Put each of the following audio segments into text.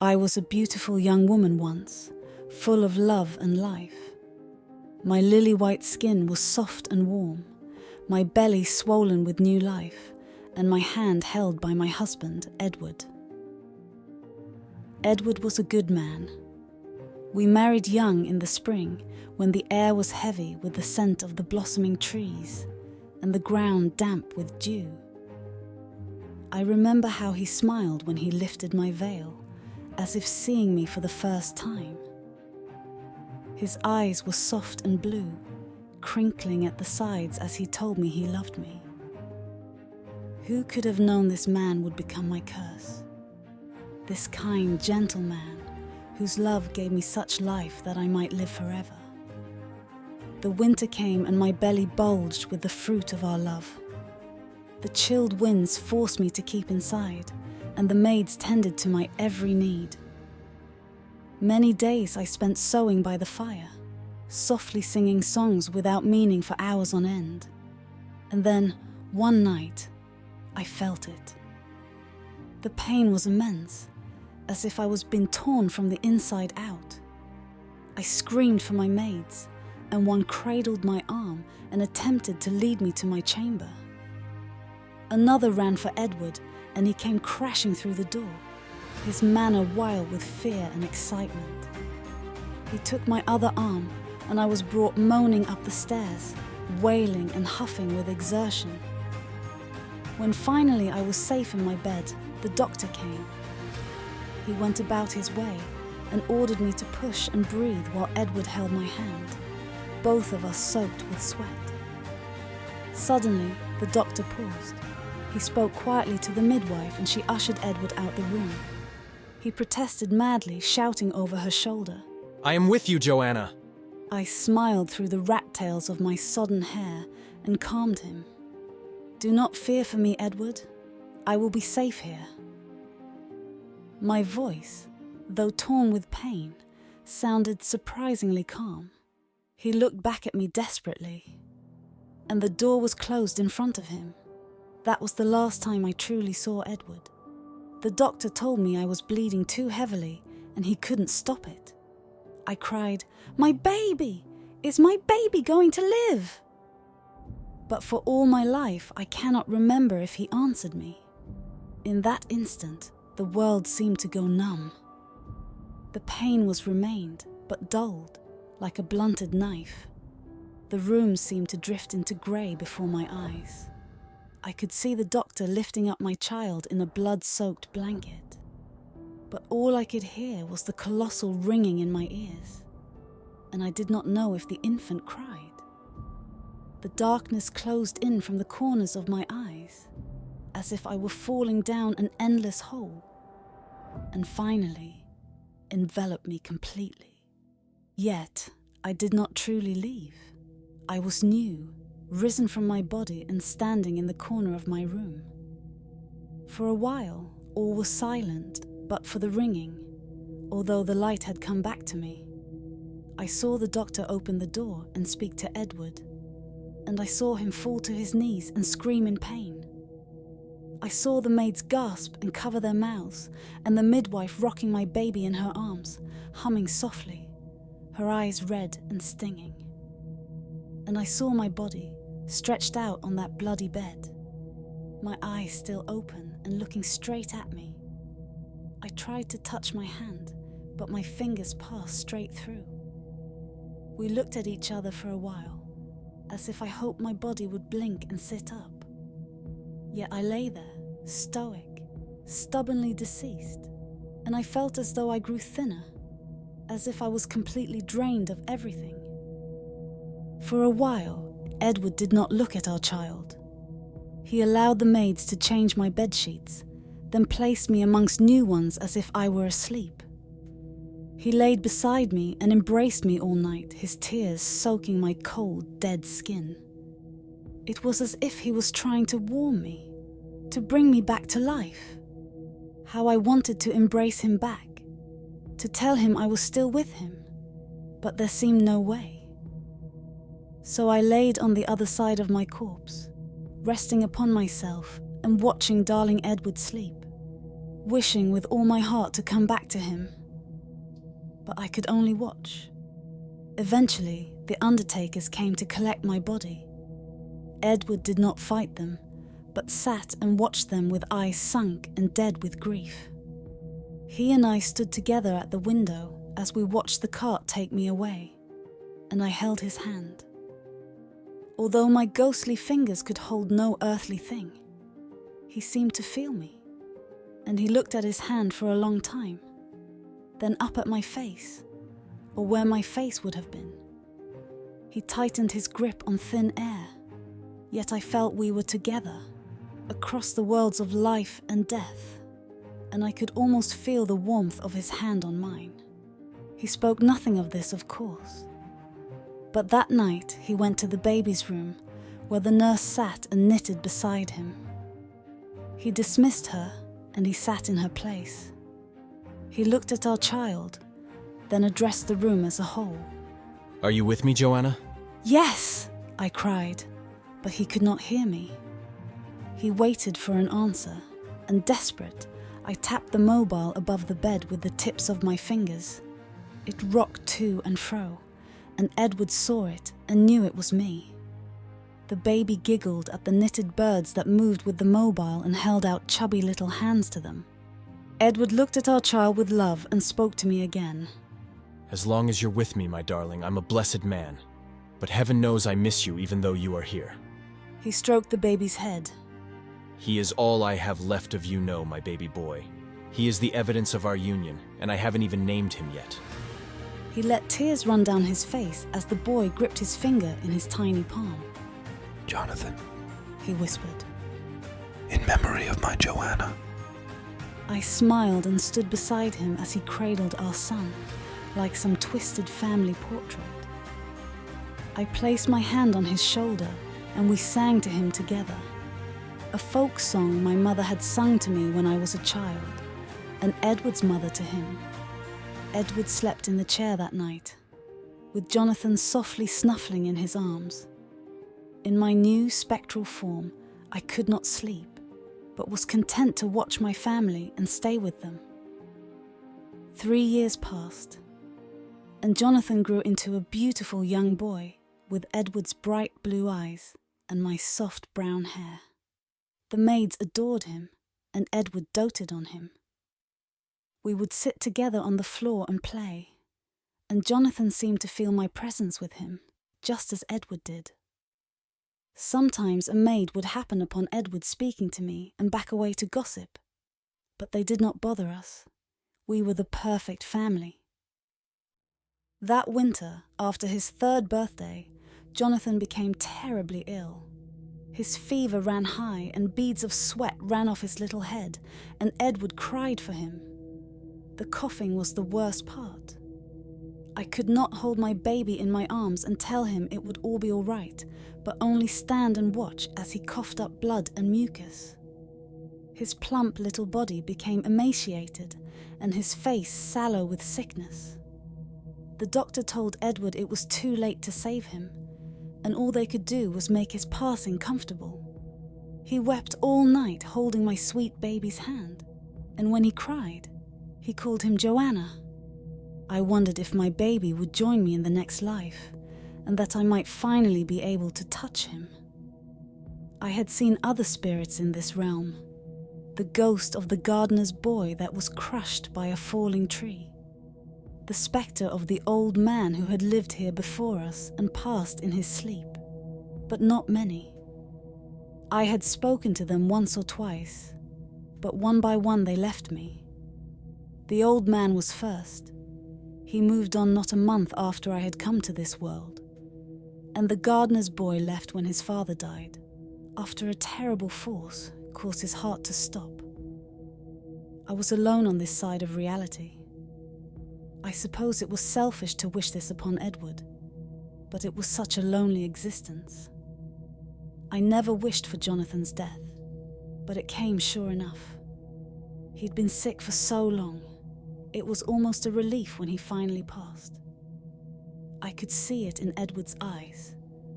I was a beautiful young woman once, full of love and life. My lily-white skin was soft and warm, my belly swollen with new life, and my hand held by my husband, Edward. Edward was a good man. We married young in the spring, when the air was heavy with the scent of the blossoming trees, and the ground damp with dew. I remember how he smiled when he lifted my veil, as if seeing me for the first time. His eyes were soft and blue, crinkling at the sides as he told me he loved me. Who could have known this man would become my curse? This kind, gentle man, whose love gave me such life that I might live forever. The winter came and my belly bulged with the fruit of our love. The chilled winds forced me to keep inside, and the maids tended to my every need. Many days I spent sewing by the fire, softly singing songs without meaning for hours on end. And then, one night, I felt it. The pain was immense, as if I was being torn from the inside out. I screamed for my maids, and one cradled my arm and attempted to lead me to my chamber. Another ran for Edward, and he came crashing through the door, his manner wild with fear and excitement. He took my other arm, and I was brought moaning up the stairs, wailing and huffing with exertion. When finally I was safe in my bed, the doctor came. He went about his way and ordered me to push and breathe while Edward held my hand, both of us soaked with sweat. Suddenly, the doctor paused. He spoke quietly to the midwife and she ushered Edward out the room. He protested madly, shouting over her shoulder, "I am with you, Joanna." I smiled through the rat tails of my sodden hair and calmed him. "Do not fear for me, Edward. I will be safe here." My voice, though torn with pain, sounded surprisingly calm. He looked back at me desperately, and the door was closed in front of him. That was the last time I truly saw Edward. The doctor told me I was bleeding too heavily and he couldn't stop it. I cried, "My baby! Is my baby going to live?" But for all my life, I cannot remember if he answered me. In that instant, the world seemed to go numb. The pain remained, but dulled, like a blunted knife. The room seemed to drift into grey before my eyes. I could see the doctor lifting up my child in a blood-soaked blanket. But all I could hear was the colossal ringing in my ears, and I did not know if the infant cried. The darkness closed in from the corners of my eyes, as if I were falling down an endless hole, and finally enveloped me completely. Yet I did not truly leave. I was new, risen from my body and standing in the corner of my room. For a while, all was silent but for the ringing, although the light had come back to me. I saw the doctor open the door and speak to Edward, and I saw him fall to his knees and scream in pain. I saw the maids gasp and cover their mouths, and the midwife rocking my baby in her arms, humming softly, her eyes red and stinging. And I saw my body, stretched out on that bloody bed, my eyes still open and looking straight at me. I tried to touch my hand, but my fingers passed straight through. We looked at each other for a while, as if I hoped my body would blink and sit up. Yet I lay there, stoic, stubbornly deceased, and I felt as though I grew thinner, as if I was completely drained of everything. For a while, Edward did not look at our child. He allowed the maids to change my bedsheets, then placed me amongst new ones as if I were asleep. He laid beside me and embraced me all night, his tears soaking my cold, dead skin. It was as if he was trying to warm me, to bring me back to life. How I wanted to embrace him back, to tell him I was still with him, but there seemed no way. So I laid on the other side of my corpse, resting upon myself and watching darling Edward sleep, wishing with all my heart to come back to him. But I could only watch. Eventually, the undertakers came to collect my body. Edward did not fight them, but sat and watched them with eyes sunk and dead with grief. He and I stood together at the window as we watched the cart take me away, and I held his hand. Although my ghostly fingers could hold no earthly thing, he seemed to feel me, and he looked at his hand for a long time, then up at my face, or where my face would have been. He tightened his grip on thin air, yet I felt we were together, across the worlds of life and death, and I could almost feel the warmth of his hand on mine. He spoke nothing of this, of course. But that night he went to the baby's room, where the nurse sat and knitted beside him. He dismissed her, and he sat in her place. He looked at our child, then addressed the room as a whole. Are you with me, Joanna? "Yes!" I cried, but he could not hear me. He waited for an answer, and desperate, I tapped the mobile above the bed with the tips of my fingers. It rocked to and fro, and Edward saw it and knew it was me. The baby giggled at the knitted birds that moved with the mobile and held out chubby little hands to them. Edward looked at our child with love and spoke to me again. As long as you're with me, my darling, I'm a blessed man. But heaven knows I miss you even though you are here. He stroked the baby's head. He is all I have left of you know, my baby boy. He is the evidence of our union, and I haven't even named him yet. He let tears run down his face as the boy gripped his finger in his tiny palm. "Jonathan," he whispered. "in memory of my Joanna." I smiled and stood beside him as he cradled our son, like some twisted family portrait. I placed my hand on his shoulder and we sang to him together. A folk song my mother had sung to me when I was a child, and Edward's mother to him. Edward slept in the chair that night, with Jonathan softly snuffling in his arms. In my new spectral form, I could not sleep, but was content to watch my family and stay with them. 3 years passed, and Jonathan grew into a beautiful young boy with Edward's bright blue eyes and my soft brown hair. The maids adored him, and Edward doted on him. We would sit together on the floor and play, and Jonathan seemed to feel my presence with him, just as Edward did. Sometimes a maid would happen upon Edward speaking to me and back away to gossip, but they did not bother us. We were the perfect family. That winter, after his 3rd birthday, Jonathan became terribly ill. His fever ran high and beads of sweat ran off his little head, and Edward cried for him. The coughing was the worst part. I could not hold my baby in my arms and tell him it would all be all right, but only stand and watch as he coughed up blood and mucus. His plump little body became emaciated, and his face sallow with sickness. The doctor told Edward it was too late to save him, and all they could do was make his passing comfortable. He wept all night holding my sweet baby's hand, and when he cried, he called him Joanna. I wondered if my baby would join me in the next life, and that I might finally be able to touch him. I had seen other spirits in this realm, the ghost of the gardener's boy that was crushed by a falling tree, the spectre of the old man who had lived here before us and passed in his sleep, but not many. I had spoken to them once or twice, but one by one they left me. The old man was first. He moved on not a month after I had come to this world, and the gardener's boy left when his father died, after a terrible force caused his heart to stop. I was alone on this side of reality. I suppose it was selfish to wish this upon Edward, but it was such a lonely existence. I never wished for Jonathan's death, but it came sure enough. He'd been sick for so long, it was almost a relief when he finally passed. I could see it in Edward's eyes,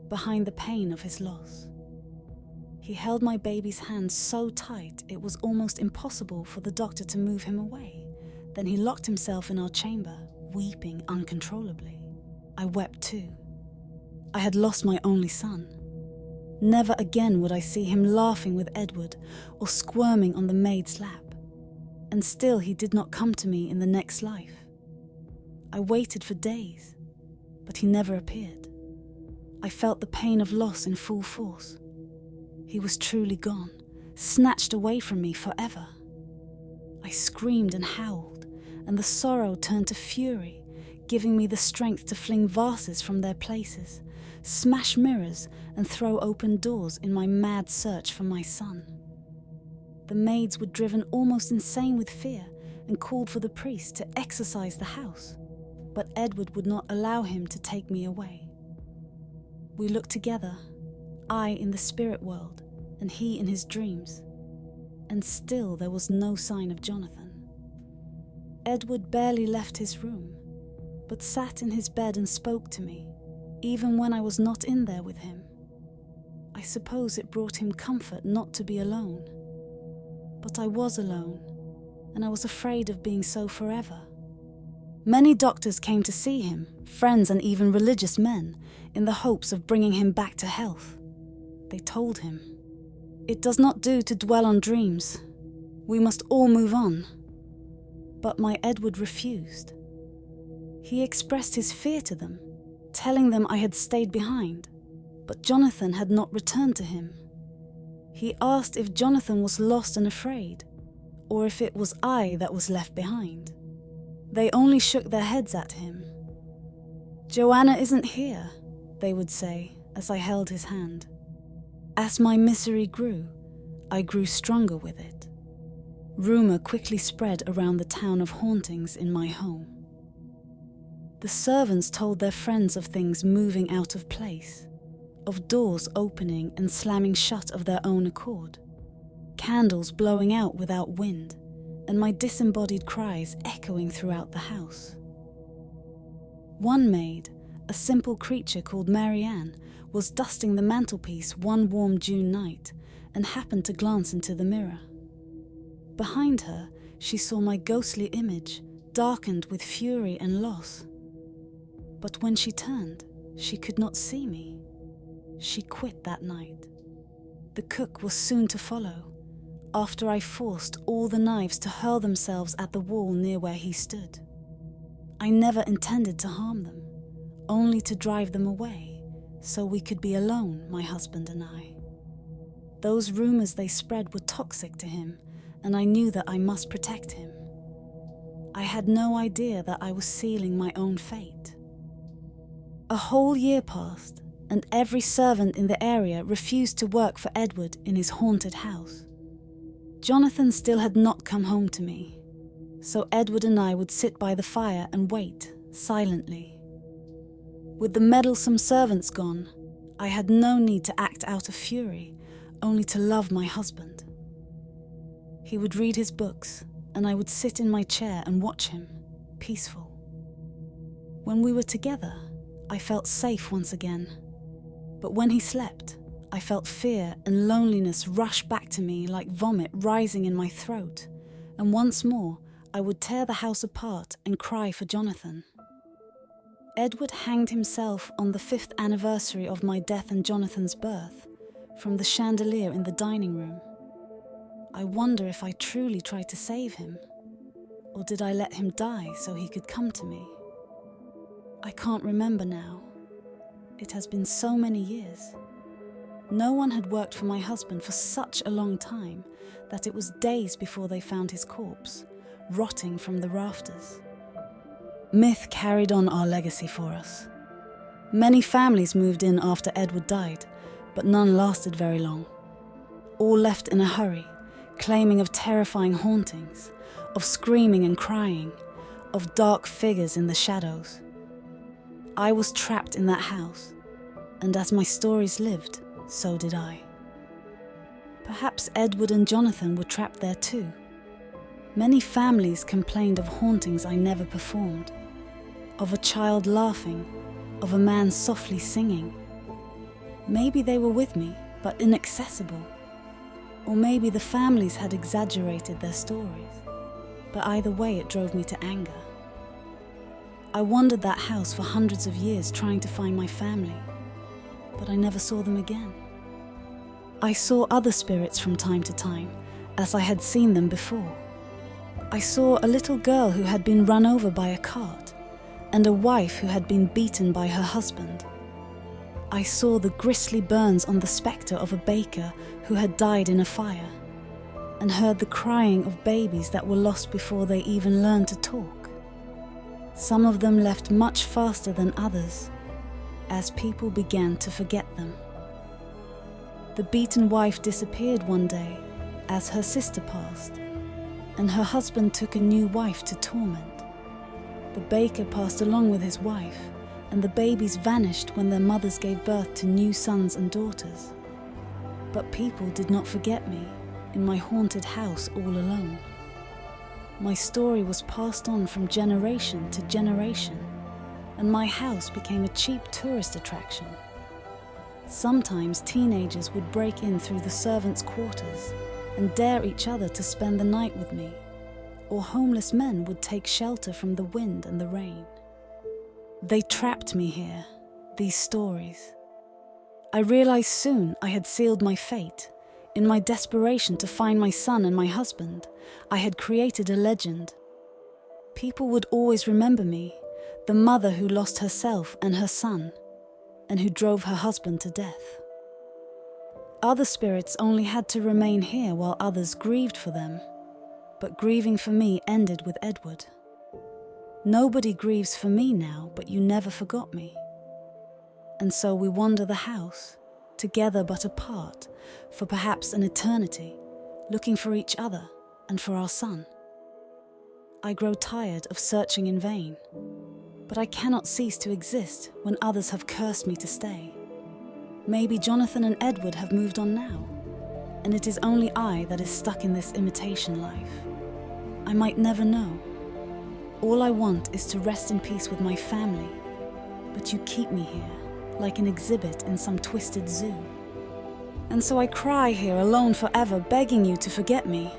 behind the pain of his loss. He held my baby's hand so tight it was almost impossible for the doctor to move him away. Then he locked himself in our chamber, weeping uncontrollably. I wept too. I had lost my only son. Never again would I see him laughing with Edward or squirming on the maid's lap. And still he did not come to me in the next life. I waited for days, but he never appeared. I felt the pain of loss in full force. He was truly gone, snatched away from me forever. I screamed and howled, and the sorrow turned to fury, giving me the strength to fling vases from their places, smash mirrors, and throw open doors in my mad search for my son. The maids were driven almost insane with fear and called for the priest to exorcise the house, but Edward would not allow him to take me away. We looked together, I in the spirit world and he in his dreams, and still there was no sign of Jonathan. Edward barely left his room, but sat in his bed and spoke to me, even when I was not in there with him. I suppose it brought him comfort not to be alone. But I was alone, and I was afraid of being so forever. Many doctors came to see him, friends and even religious men, in the hopes of bringing him back to health. They told him, "It does not do to dwell on dreams. We must all move on." But my Edward refused. He expressed his fear to them, telling them I had stayed behind, but Jonathan had not returned to him. He asked if Jonathan was lost and afraid, or if it was I that was left behind. They only shook their heads at him. "Joanna isn't here," they would say as I held his hand. As my misery grew, I grew stronger with it. Rumor quickly spread around the town of hauntings in my home. The servants told their friends of things moving out of place, of doors opening and slamming shut of their own accord, candles blowing out without wind, and my disembodied cries echoing throughout the house. One maid, a simple creature called Marianne, was dusting the mantelpiece one warm June night and happened to glance into the mirror. Behind her, she saw my ghostly image, darkened with fury and loss. But when she turned, she could not see me. She quit that night. The cook was soon to follow, after I forced all the knives to hurl themselves at the wall near where he stood. I never intended to harm them, only to drive them away, so we could be alone, my husband and I. Those rumors they spread were toxic to him, and I knew that I must protect him. I had no idea that I was sealing my own fate. A whole year passed, and every servant in the area refused to work for Edward in his haunted house. Jonathan still had not come home to me, so Edward and I would sit by the fire and wait, silently. With the meddlesome servants gone, I had no need to act out of fury, only to love my husband. He would read his books, and I would sit in my chair and watch him, peaceful. When we were together, I felt safe once again. But when he slept, I felt fear and loneliness rush back to me like vomit rising in my throat, and once more I would tear the house apart and cry for Jonathan. Edward hanged himself on the 5th anniversary of my death and Jonathan's birth, from the chandelier in the dining room. I wonder if I truly tried to save him, or did I let him die so he could come to me? I can't remember now. It has been so many years. No one had worked for my husband for such a long time that it was days before they found his corpse, rotting from the rafters. Myth carried on our legacy for us. Many families moved in after Edward died, but none lasted very long. All left in a hurry, claiming of terrifying hauntings, of screaming and crying, of dark figures in the shadows. I was trapped in that house, and as my stories lived, so did I. Perhaps Edward and Jonathan were trapped there too. Many families complained of hauntings I never performed, of a child laughing, of a man softly singing. Maybe they were with me, but inaccessible. Or maybe the families had exaggerated their stories. But either way, it drove me to anger. I wandered that house for hundreds of years trying to find my family, but I never saw them again. I saw other spirits from time to time, as I had seen them before. I saw a little girl who had been run over by a cart, and a wife who had been beaten by her husband. I saw the grisly burns on the spectre of a baker who had died in a fire, and heard the crying of babies that were lost before they even learned to talk. Some of them left much faster than others, as people began to forget them. The beaten wife disappeared one day as her sister passed, and her husband took a new wife to torment. The baker passed along with his wife, and the babies vanished when their mothers gave birth to new sons and daughters. But people did not forget me in my haunted house all alone. My story was passed on from generation to generation, and my house became a cheap tourist attraction. Sometimes teenagers would break in through the servants' quarters and dare each other to spend the night with me, or homeless men would take shelter from the wind and the rain. They trapped me here, these stories. I realized soon I had sealed my fate. In my desperation to find my son and my husband, I had created a legend. People would always remember me, the mother who lost herself and her son, and who drove her husband to death. Other spirits only had to remain here while others grieved for them, but grieving for me ended with Edward. Nobody grieves for me now, but you never forgot me. And so we wander the house, together but apart, for perhaps an eternity, looking for each other and for our son. I grow tired of searching in vain, but I cannot cease to exist when others have cursed me to stay. Maybe Jonathan and Edward have moved on now, and it is only I that is stuck in this imitation life. I might never know. All I want is to rest in peace with my family, but you keep me here, like an exhibit in some twisted zoo. And so I cry here alone forever, begging you to forget me.